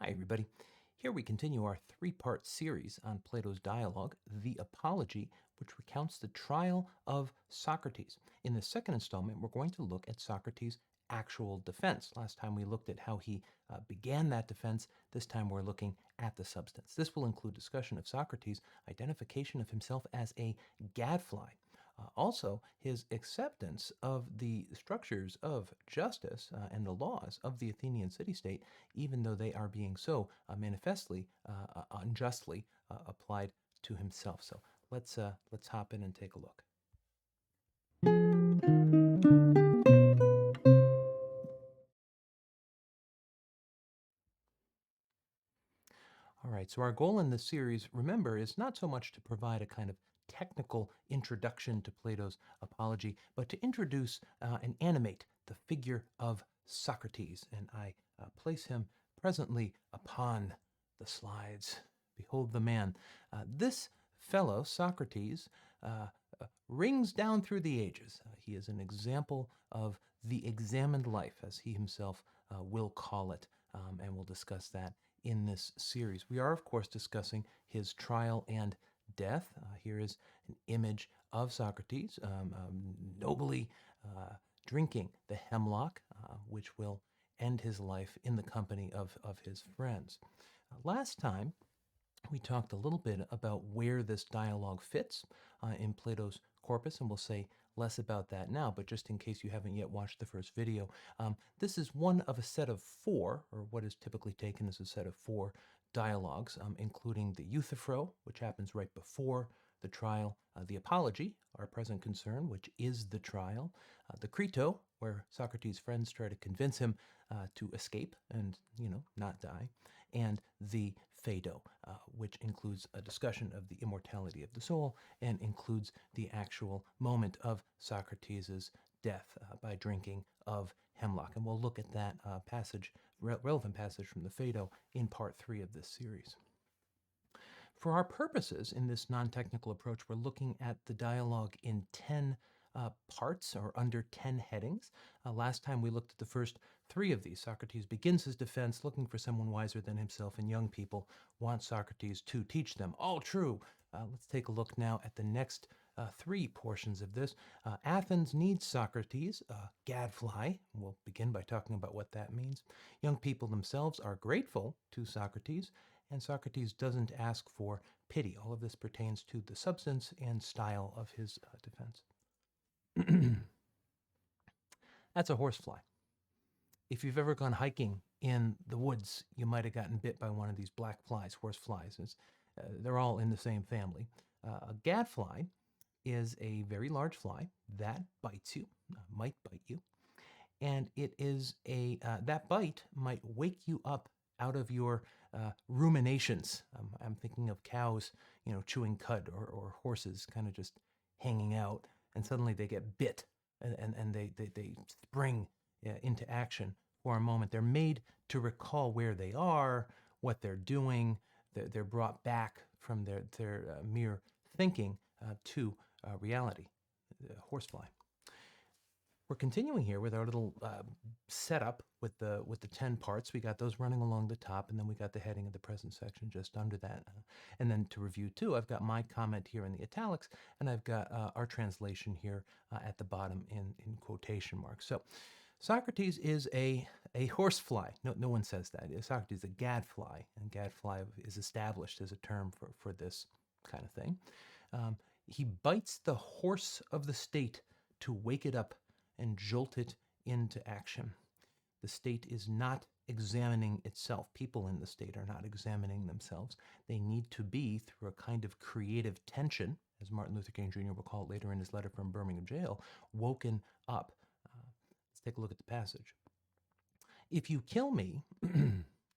Hi, everybody. Here we continue our three-part series on Plato's dialogue, The Apology, which recounts the trial of Socrates. In the second installment, we're going to look at Socrates' actual defense. Last time we looked at how he began that defense. This time we're looking at the substance. This will include discussion of Socrates' identification of himself as a gadfly. Also, his acceptance of the structures of justice and the laws of the Athenian city-state, even though they are being so manifestly unjustly applied to himself. So let's hop in and take a look. All right, so our goal in this series, remember, is not so much to provide a kind of technical introduction to Plato's apology, but to introduce and animate the figure of Socrates. And I place him presently upon the slides. Behold the man. This fellow, Socrates, rings down through the ages. He is an example of the examined life, as he himself will call it, and we'll discuss that in this series. We are, of course, discussing his trial and death. Here is an image of Socrates nobly drinking the hemlock, which will end his life in the company of his friends. Last time, we talked a little bit about where this dialogue fits in Plato's corpus, and we'll say less about that now, but just in case you haven't yet watched the first video, this is one of a set of four, or what is typically taken as a set of four dialogues, including the Euthyphro, which happens right before the trial, the Apology, our present concern, which is the trial, the Crito, where Socrates' friends try to convince him to escape and, not die, and the Phaedo, which includes a discussion of the immortality of the soul and includes the actual moment of Socrates' death by drinking of hemlock. And we'll look at that relevant passage from the Phaedo in part 3 of this series. For our purposes in this non-technical approach, we're looking at the dialogue in 10 parts or under 10 headings. Last time we looked at the first 3 of these. Socrates begins his defense looking for someone wiser than himself, and young people want Socrates to teach them. All true. Let's take a look now at the next 3 portions of this. Athens needs Socrates, gadfly. We'll begin by talking about what that means. Young people themselves are grateful to Socrates, and Socrates doesn't ask for pity. All of this pertains to the substance and style of his defense. That's a horsefly. If you've ever gone hiking in the woods, you might have gotten bit by one of these black flies, horseflies. They're all in the same family. A gadfly is a very large fly that bites you, might bite you, and it is that bite might wake you up out of your ruminations. I'm thinking of cows, chewing cud, or horses kind of just hanging out, and suddenly they get bit, and they spring into action for a moment. They're made to recall where they are, what they're doing. They're brought back from their mere thinking to reality. Horsefly. We're continuing here with our little setup with the 10 parts. We got those running along the top, and then we got the heading of the present section just under that. And then to review too, I've got my comment here in the italics, and I've got our translation here at the bottom in quotation marks. So Socrates is a horsefly. No one says that. Socrates is a gadfly, and gadfly is established as a term for this kind of thing. He bites the horse of the state to wake it up and jolt it into action. The state is not examining itself. People in the state are not examining themselves. They need to be, through a kind of creative tension, as Martin Luther King Jr. will call it later in his letter from Birmingham jail, woken up. Let's take a look at the passage. If you kill me,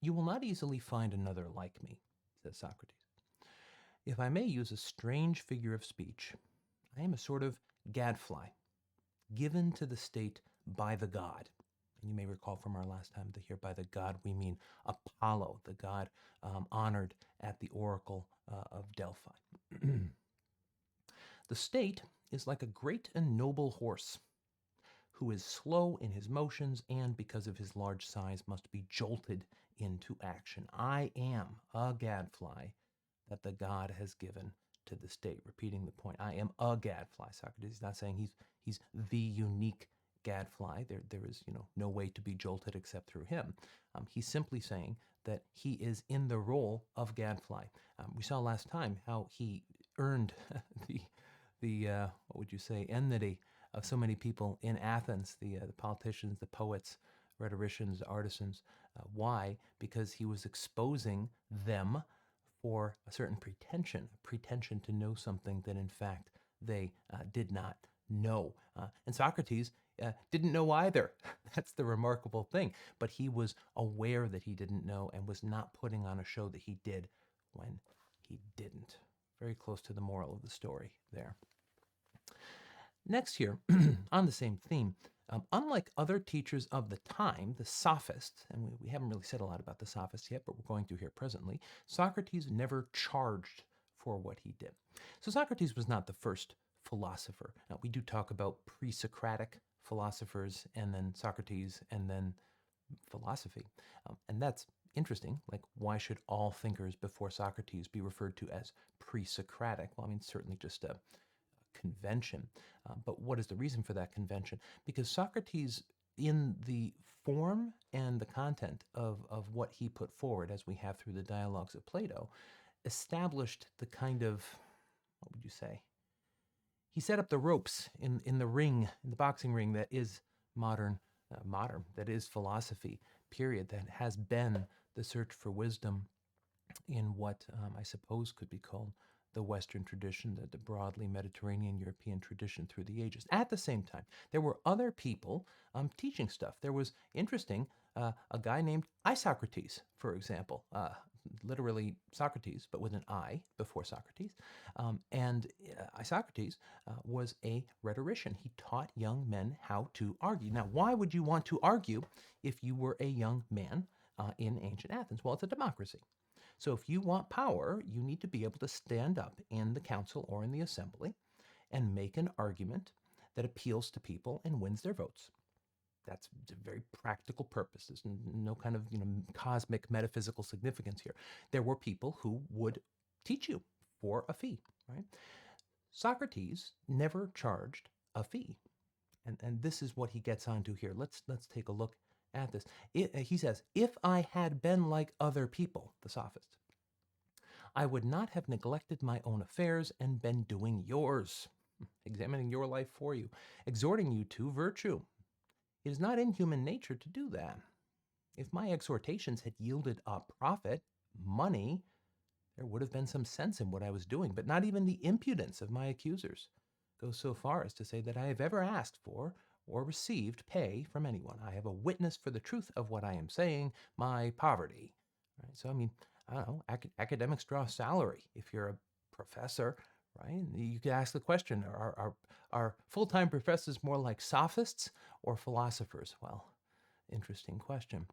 you will not easily find another like me, says Socrates. If I may use a strange figure of speech, I am a sort of gadfly, given to the state by the god. And you may recall from our last time that here by the god we mean Apollo, the god honored at the oracle of Delphi. The state is like a great and noble horse who is slow in his motions and, because of his large size, must be jolted into action. I am a gadfly that the god has given to the state. Repeating the point, I am a gadfly. Socrates is not saying he's the unique gadfly. There is no way to be jolted except through him. He's simply saying that he is in the role of gadfly. We saw last time how he earned the what would you say, enmity of so many people in Athens, the politicians, the poets, rhetoricians, artisans. Why? Because he was exposing them for a certain pretension to know something that in fact they did not know. And Socrates didn't know either. That's the remarkable thing. But he was aware that he didn't know and was not putting on a show that he did when he didn't. Very close to the moral of the story there. Next here, on the same theme, unlike other teachers of the time, the sophists, and we haven't really said a lot about the sophists yet, but we're going to here presently, Socrates never charged for what he did. So Socrates was not the first philosopher. Now, we do talk about pre-Socratic philosophers, and then Socrates, and then philosophy. And that's interesting. Like, why should all thinkers before Socrates be referred to as pre-Socratic? Well, I mean, certainly just a convention. But what is the reason for that convention? Because Socrates, in the form and the content of what he put forward, as we have through the dialogues of Plato, established the kind of, what would you say? He set up the ropes in the ring, in the boxing ring that is modern, that is philosophy, period, that has been the search for wisdom in what I suppose could be called the Western tradition, the broadly Mediterranean European tradition through the ages. At the same time, there were other people teaching stuff. There was, interesting, a guy named Isocrates, for example, literally Socrates, but with an I before Socrates. And Isocrates was a rhetorician. He taught young men how to argue. Now, why would you want to argue if you were a young man in ancient Athens? Well, it's a democracy. So if you want power, you need to be able to stand up in the council or in the assembly and make an argument that appeals to people and wins their votes. That's a very practical purpose. There's no kind of cosmic metaphysical significance here. There were people who would teach you for a fee, right? Socrates never charged a fee. And this is what he gets onto here. Let's take a look at this. He says, if I had been like other people, the sophist, I would not have neglected my own affairs and been doing yours, examining your life for you, exhorting you to virtue. It is not in human nature to do that. If my exhortations had yielded a profit, money, there would have been some sense in what I was doing, but not even the impudence of my accusers goes so far as to say that I have ever asked for or received pay from anyone. I have a witness for the truth of what I am saying, my poverty. Right? So, I mean, I don't know, academics draw salary. If you're a professor, right, you could ask the question, are full-time professors more like sophists or philosophers? Well, interesting question.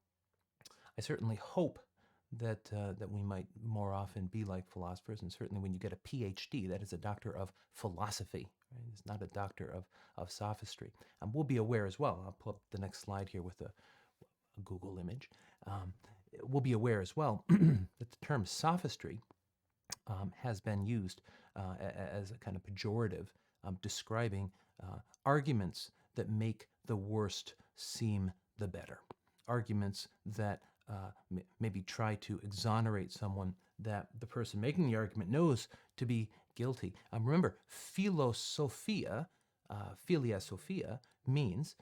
I certainly hope that we might more often be like philosophers, and certainly when you get a PhD, that is a doctor of philosophy. Right? It's not a doctor of sophistry. We'll be aware as well. I'll pull up the next slide here with a Google image. We'll be aware as well that the term sophistry has been used as a kind of pejorative describing arguments that make the worst seem the better. Arguments that maybe try to exonerate someone that the person making the argument knows to be guilty. Remember, philia sophia, means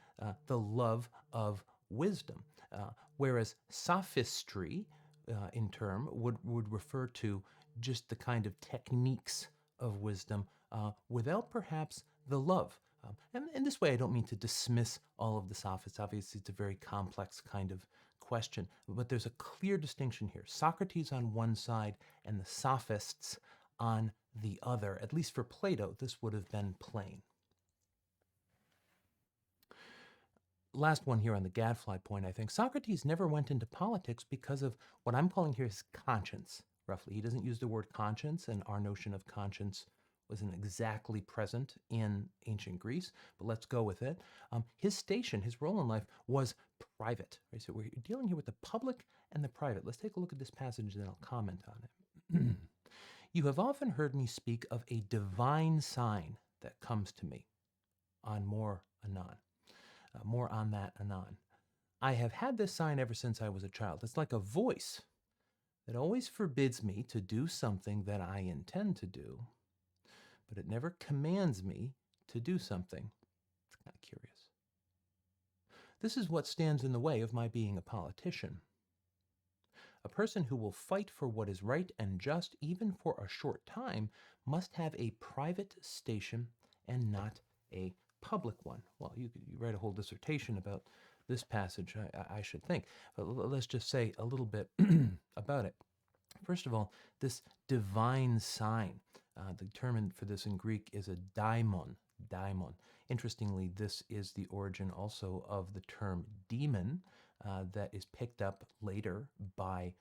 the love of wisdom, whereas sophistry, in term, would refer to just the kind of techniques of wisdom without perhaps the love. And in this way, I don't mean to dismiss all of the sophists. Obviously, it's a very complex kind of question, but there's a clear distinction here. Socrates on one side and the sophists on the other. At least for Plato, this would have been plain. Last one here on the gadfly point, I think. Socrates never went into politics because of what I'm calling here his conscience, roughly. He doesn't use the word conscience, and our notion of conscience wasn't exactly present in ancient Greece, but let's go with it. His station, his role in life was private. Right? So we're dealing here with the public and the private. Let's take a look at this passage and then I'll comment on it. You have often heard me speak of a divine sign that comes to me. On more anon. More on that anon. I have had this sign ever since I was a child. It's like a voice that always forbids me to do something that I intend to do, but it never commands me to do something. It's kind of curious. This is what stands in the way of my being a politician. A person who will fight for what is right and just, even for a short time, must have a private station and not a public one. Well, you write a whole dissertation about this passage, I should think. But let's just say a little bit about it. First of all, this divine sign, the term for this in Greek is a daimon. Daimon. Interestingly, this is the origin also of the term demon that is picked up later by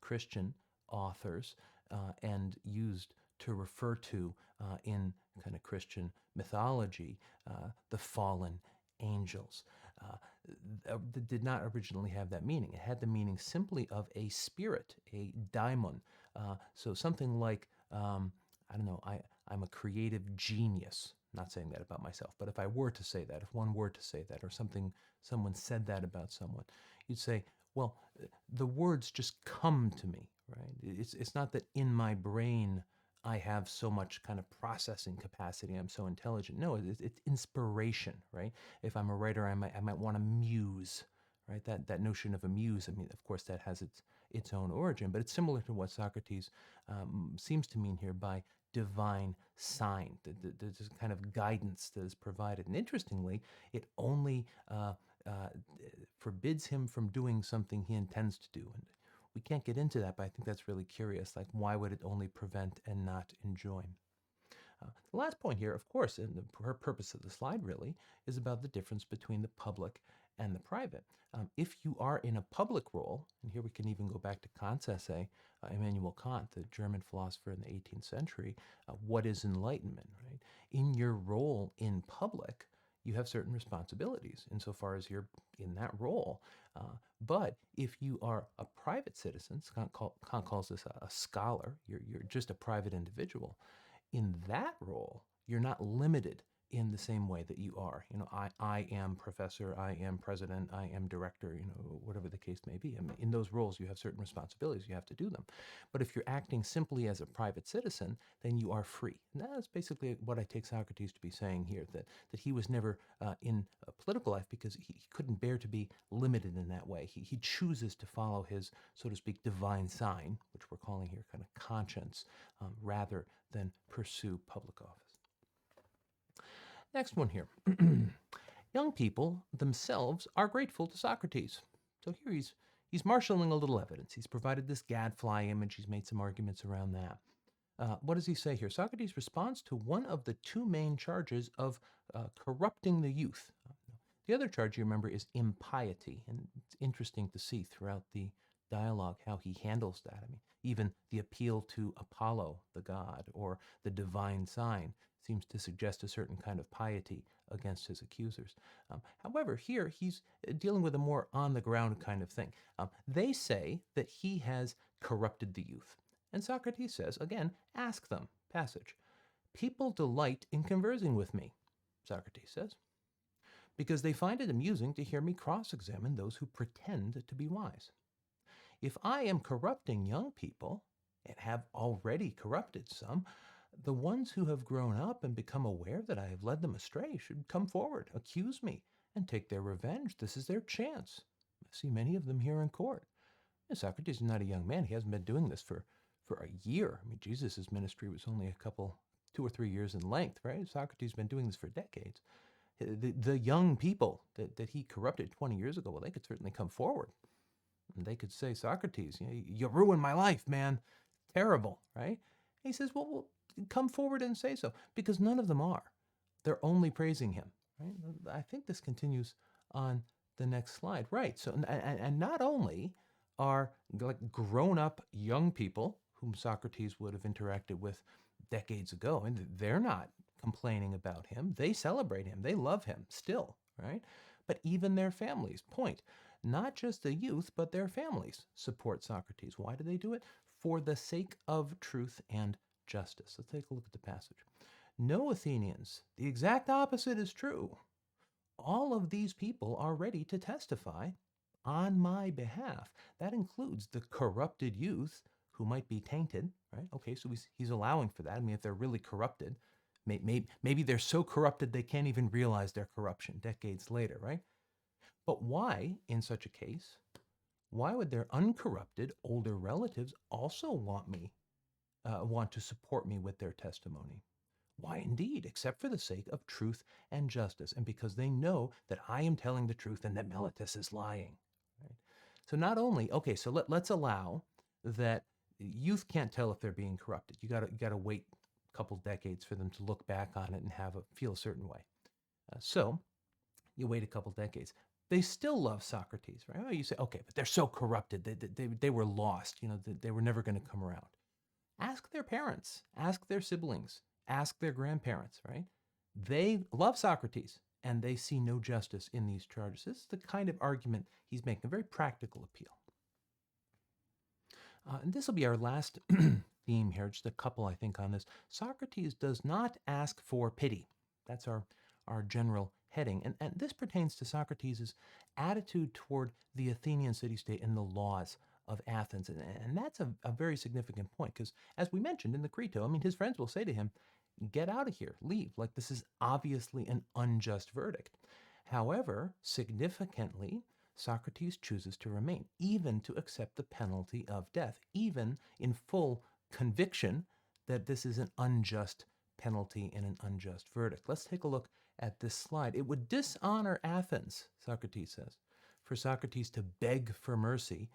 Christian authors and used to refer to in kind of Christian mythology the fallen angels. That did not originally have that meaning. It had the meaning simply of a spirit, a daimon. So something like, I don't know, I'm a creative genius. I'm not saying that about myself, but if I were to say that, if one were to say that, or someone said that about someone, you'd say, well, the words just come to me, right? It's not that in my brain I have so much kind of processing capacity. I'm so intelligent. No, it's inspiration, right? If I'm a writer, I might want to muse, right? That notion of a muse. I mean, of course, that has its own origin, but it's similar to what Socrates seems to mean here by divine sign. There's kind of guidance that is provided, and interestingly, it only forbids him from doing something he intends to do. And we can't get into that, but I think that's really curious. Like, why would it only prevent and not enjoin? The last point here, of course, and the purpose of the slide really, is about the difference between the public and the private. If you are in a public role, and here we can even go back to Kant's essay, Immanuel Kant, the German philosopher in the 18th century, what is enlightenment, right? In your role in public, you have certain responsibilities insofar as you're in that role. But if you are a private citizen, Kant calls this a scholar, you're just a private individual, in that role, you're not limited in the same way that you are. You know, I am professor, I am president, I am director, you know, whatever the case may be. I mean, in those roles, you have certain responsibilities, you have to do them. But if you're acting simply as a private citizen, then you are free. And that's basically what I take Socrates to be saying here, that he was never in a political life because he couldn't bear to be limited in that way. He chooses to follow his, so to speak, divine sign, which we're calling here kind of conscience, rather than pursue public office. Next one here. Young people themselves are grateful to Socrates. So here he's marshaling a little evidence. He's provided this gadfly image. He's made some arguments around that. What does he say here? Socrates responds to one of the two main charges of corrupting the youth. The other charge, you remember, is impiety. And it's interesting to see throughout the dialogue how he handles that. I mean, even the appeal to Apollo, the god, or the divine sign seems to suggest a certain kind of piety against his accusers. However, here he's dealing with a more on-the-ground kind of thing. They say that he has corrupted the youth. And Socrates says, again, ask them. Passage. People delight in conversing with me, Socrates says, because they find it amusing to hear me cross-examine those who pretend to be wise. If I am corrupting young people, and have already corrupted some, the ones who have grown up and become aware that I have led them astray should come forward, accuse me, and take their revenge. This is their chance. I see many of them here in court. And Socrates is not a young man. He hasn't been doing this for a year. I mean, Jesus' ministry was only a couple, 2 or 3 years in length, right? Socrates has been doing this for decades. The young people that he corrupted 20 years ago, well, they could certainly come forward. And they could say, Socrates, you ruined my life, man. Terrible, right? And he says, well, come forward and say so, because none of them are. They're only praising him, right? I think this continues on the next slide, right? So, and not only are like grown-up young people whom Socrates would have interacted with decades ago, and they're not complaining about him. They celebrate him. They love him still, right? but even their families. Point. Not just the youth, but their families support Socrates. Why do they do it? For the sake of truth and justice. Let's take a look at the passage. No, Athenians, the exact opposite is true. All of these people are ready to testify on my behalf. That includes the corrupted youth who might be tainted, right? Okay, so he's allowing for that. I mean, if they're really corrupted, maybe they're so corrupted they can't even realize their corruption decades later, right? But why, in such a case, why would their uncorrupted older relatives also want to support me with their testimony? Why, indeed, except for the sake of truth and justice, and because they know that I am telling the truth and that Meletus is lying. Right? So not only, okay, so let's allow that youth can't tell if they're being corrupted. You gotta wait a couple decades for them to look back on it and feel a certain way. So you wait a couple decades. They still love Socrates, right? Well, you say, okay, but they're so corrupted. They were lost. They were never going to come around. Ask their parents, ask their siblings, ask their grandparents, right? They love Socrates and they see no justice in these charges. This is the kind of argument he's making, a very practical appeal. And this will be our last theme here, just a couple, I think, on this. Socrates does not ask for pity. That's our general heading. And this pertains to Socrates' attitude toward the Athenian city-state and the laws of Athens. And that's a very significant point, because as we mentioned in the Crito, I mean, his friends will say to him, get out of here, leave. Like, this is obviously an unjust verdict. However, significantly, Socrates chooses to remain, even to accept the penalty of death, even in full conviction that this is an unjust penalty and an unjust verdict. Let's take a look at this slide. It would dishonor Athens, Socrates says, for Socrates to beg for mercy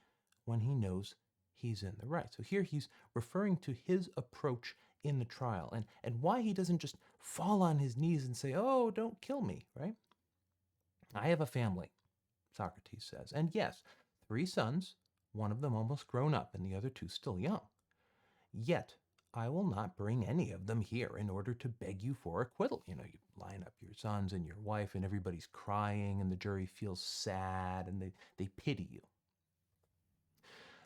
when he knows he's in the right. So here he's referring to his approach in the trial and why he doesn't just fall on his knees and say, oh, don't kill me, right? I have a family, Socrates says. And yes, 3 sons, one of them almost grown up and the other 2 still young. Yet, I will not bring any of them here in order to beg you for acquittal. You line up your sons and your wife and everybody's crying and the jury feels sad and they pity you.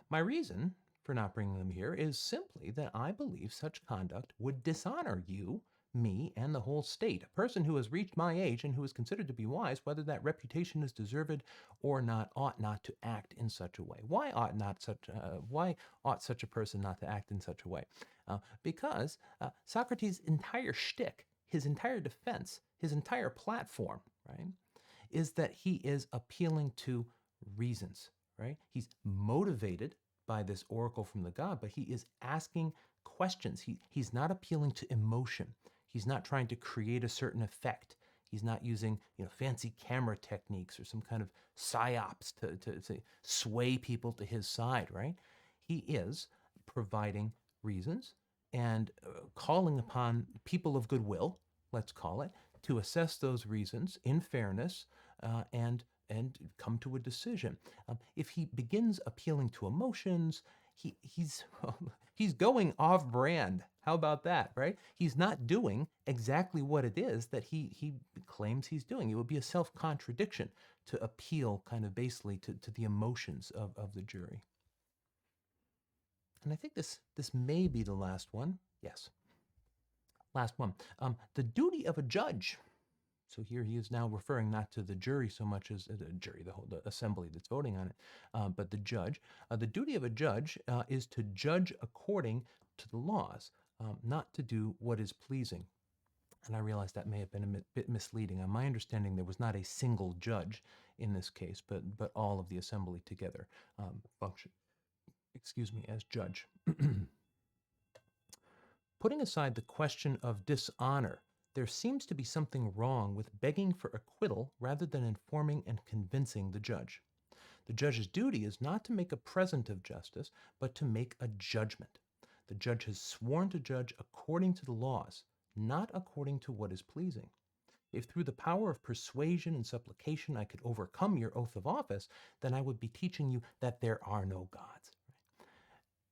My reason for not bringing them here is simply that I believe such conduct would dishonor you, me, and the whole state. A person who has reached my age and who is considered to be wise, whether that reputation is deserved or not, ought not to act in such a way. Why ought such a person not to act in such a way? Because Socrates' entire shtick, his entire defense, his entire platform, right, is that he is appealing to reasons, right? He's motivated by this oracle from the god, but he is asking questions. He's not appealing to emotion. He's not trying to create a certain effect. He's not using fancy camera techniques or some kind of psyops to sway people to his side, right? He is providing reasons and calling upon people of goodwill, let's call it, to assess those reasons in fairness and come to a decision. If he begins appealing to emotions, he's going off brand. How about that, right? He's not doing exactly what it is that he claims he's doing. It would be a self-contradiction to appeal kind of basely to the emotions of the jury. And I think this may be the last one. Yes. Last one. The duty of a judge. So here he is now referring not to the jury so much as the jury, the assembly that's voting on it, but the judge. The duty of a judge is to judge according to the laws, not to do what is pleasing. And I realize that may have been a bit misleading. On my understanding, there was not a single judge in this case, but all of the assembly together function, as judge. Putting aside the question of dishonor, there seems to be something wrong with begging for acquittal rather than informing and convincing the judge. The judge's duty is not to make a present of justice, but to make a judgment. The judge has sworn to judge according to the laws, not according to what is pleasing. If through the power of persuasion and supplication I could overcome your oath of office, then I would be teaching you that there are no gods.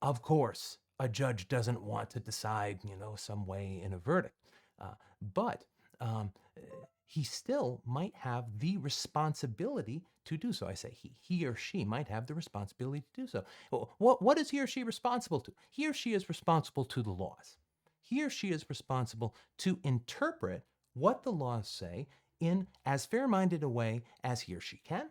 Of course, a judge doesn't want to decide, some way in a verdict. But um, uh, he still might have the responsibility to do so. I say he or she might have the responsibility to do so. What is he or she responsible to? He or she is responsible to the laws. He or she is responsible to interpret what the laws say in as fair-minded a way as he or she can,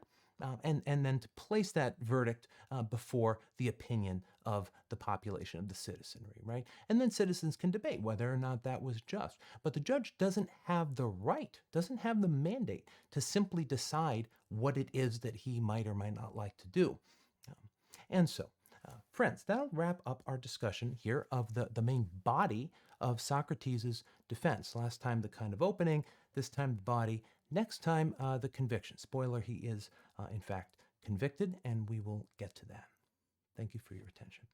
and then to place that verdict before the opinion of the population, of the citizenry, right? And then citizens can debate whether or not that was just. But the judge doesn't have the right, doesn't have the mandate to simply decide what it is that he might or might not like to do. Um, and so, friends, that'll wrap up our discussion here of the main body of Socrates' defense. Last time, the kind of opening, this time, the body. Next time, the conviction. Spoiler, he is, in fact, convicted, and we will get to that. Thank you for your attention.